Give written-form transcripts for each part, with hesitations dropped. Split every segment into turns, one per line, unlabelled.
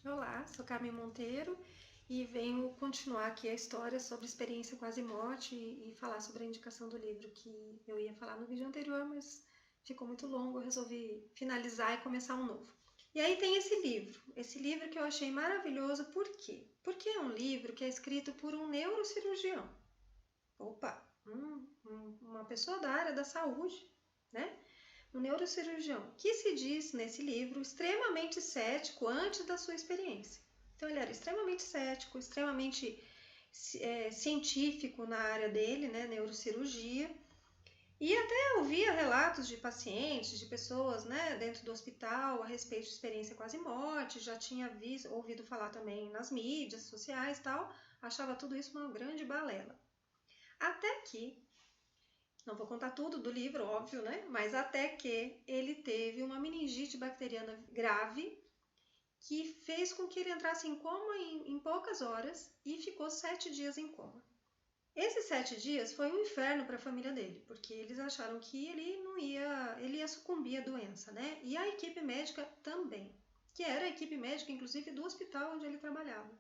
Olá, sou Carmen Monteiro e venho continuar aqui a história sobre experiência quase morte e falar sobre a indicação do livro que eu ia falar no vídeo anterior, mas ficou muito longo, eu resolvi finalizar e começar um novo. E aí tem esse livro que eu achei maravilhoso, por quê? Porque é um livro que é escrito por um neurocirurgião. Opa, uma pessoa da área da saúde, né? Um neurocirurgião, que se diz nesse livro extremamente cético antes da sua experiência. Então ele era extremamente cético, extremamente científico na área dele, né, neurocirurgia, e até ouvia relatos de pacientes, de pessoas, né, dentro do hospital a respeito de experiência quase morte, já tinha ouvido falar também nas mídias sociais e tal, achava tudo isso uma grande balela. Até que não vou contar tudo do livro, óbvio, né? Mas até que ele teve uma meningite bacteriana grave que fez com que ele entrasse em coma em poucas horas e ficou 7 dias em coma. Esses 7 dias foi um inferno para a família dele, porque eles acharam que ele ia sucumbir à doença, né? E a equipe médica também, que era a equipe médica, inclusive, do hospital onde ele trabalhava.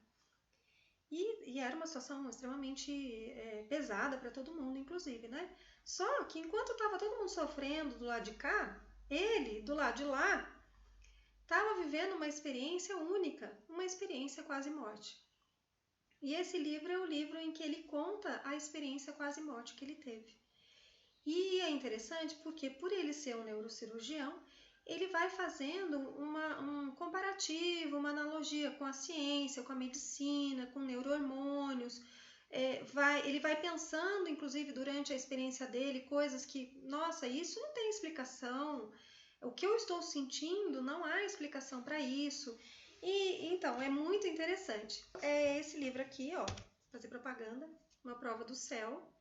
E era uma situação extremamente pesada para todo mundo, inclusive, né? Só que enquanto estava todo mundo sofrendo do lado de cá, ele, do lado de lá, estava vivendo uma experiência única, uma experiência quase morte. E esse livro é o livro em que ele conta a experiência quase morte que ele teve. E é interessante porque, por ele ser um neurocirurgião, ele vai fazendo um comparativo, uma analogia com a ciência, com a medicina, com neurohormônios. Ele vai pensando, inclusive, durante a experiência dele, coisas que, nossa, isso não tem explicação. O que eu estou sentindo, não há explicação para isso. E então, é muito interessante. É esse livro aqui, ó, fazer propaganda, Uma Prova do Céu,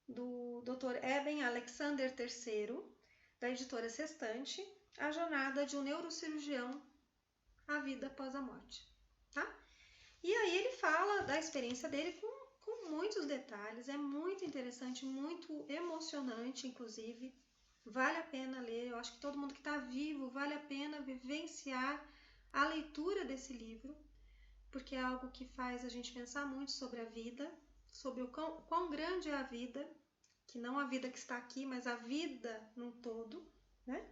do Dr. Eben Alexander III, da editora Sextante, A Jornada de um Neurocirurgião, a Vida Após a Morte. Tá? E aí ele fala da experiência dele com muitos detalhes, é muito interessante, muito emocionante, inclusive. Vale a pena ler, eu acho que todo mundo que está vivo vale a pena vivenciar a leitura desse livro, porque é algo que faz a gente pensar muito sobre a vida, sobre o quão grande é a vida, que não a vida que está aqui, mas a vida num todo, né?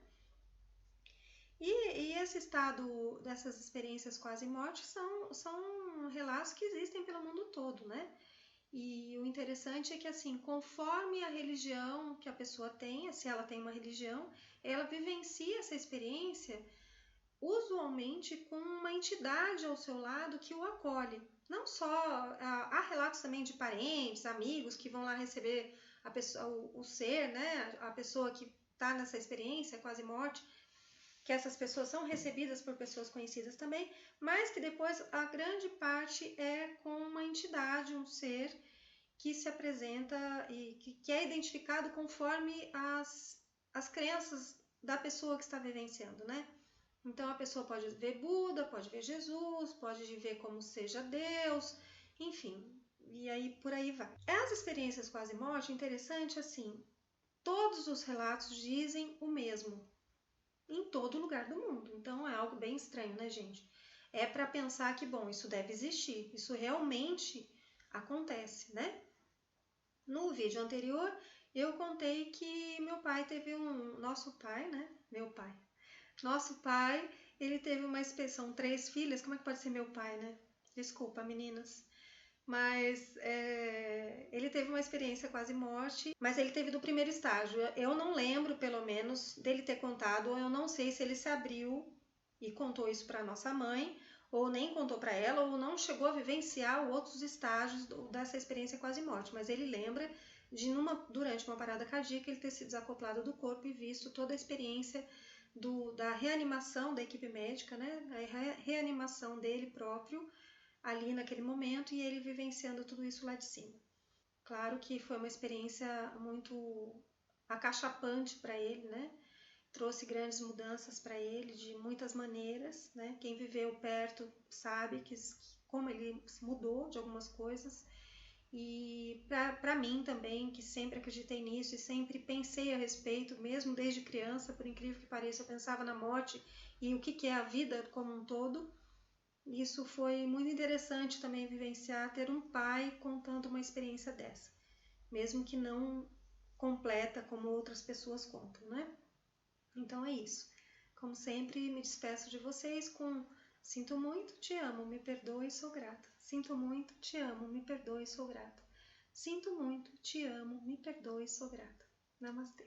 E esse estado dessas experiências quase morte são relatos que existem pelo mundo todo, né? E o interessante é que, assim, conforme a religião que a pessoa tenha, se ela tem uma religião, ela vivencia essa experiência usualmente com uma entidade ao seu lado que o acolhe. Não só, há relatos também de parentes, amigos que vão lá receber a pessoa, o ser, né, a pessoa que está nessa experiência, quase morte, que essas pessoas são recebidas por pessoas conhecidas também, mas que depois a grande parte é com uma entidade, um ser que se apresenta e que é identificado conforme as crenças da pessoa que está vivenciando, né? Então a pessoa pode ver Buda, pode ver Jesus, pode ver como seja Deus, enfim, e aí por aí vai. As experiências quase morte, interessante assim, todos os relatos dizem o mesmo, em todo lugar do mundo. Então é algo bem estranho, né, gente? É para pensar que, bom, isso deve existir, isso realmente acontece, né? No vídeo anterior, eu contei que meu pai teve nosso pai, né? Meu pai. Nosso pai, ele teve uma experiência, são 3 filhas, como é que pode ser meu pai, né? Desculpa, meninas. Mas ele teve uma experiência quase morte, mas ele teve do primeiro estágio. Eu não lembro, pelo menos, dele ter contado, ou eu não sei se ele se abriu e contou isso para nossa mãe, ou nem contou para ela, ou não chegou a vivenciar outros estágios dessa experiência quase morte. Mas ele lembra de, durante uma parada cardíaca, ele ter se desacoplado do corpo e visto toda a experiência da reanimação da equipe médica, né? A reanimação dele próprio, ali naquele momento, e ele vivenciando tudo isso lá de cima. Claro que foi uma experiência muito acachapante para ele, né? Trouxe grandes mudanças para ele de muitas maneiras, né? Quem viveu perto sabe como ele mudou de algumas coisas. E para mim também, que sempre acreditei nisso e sempre pensei a respeito, mesmo desde criança, por incrível que pareça, eu pensava na morte e o que é a vida como um todo. isso foi muito interessante também vivenciar, ter um pai contando uma experiência dessa, mesmo que não completa como outras pessoas contam, né? Então é isso. Como sempre, me despeço de vocês com sinto muito, te amo, me perdoe, sou grata. Sinto muito, te amo, me perdoe, sou grata. Sinto muito, te amo, me perdoe, sou grata. Namastê.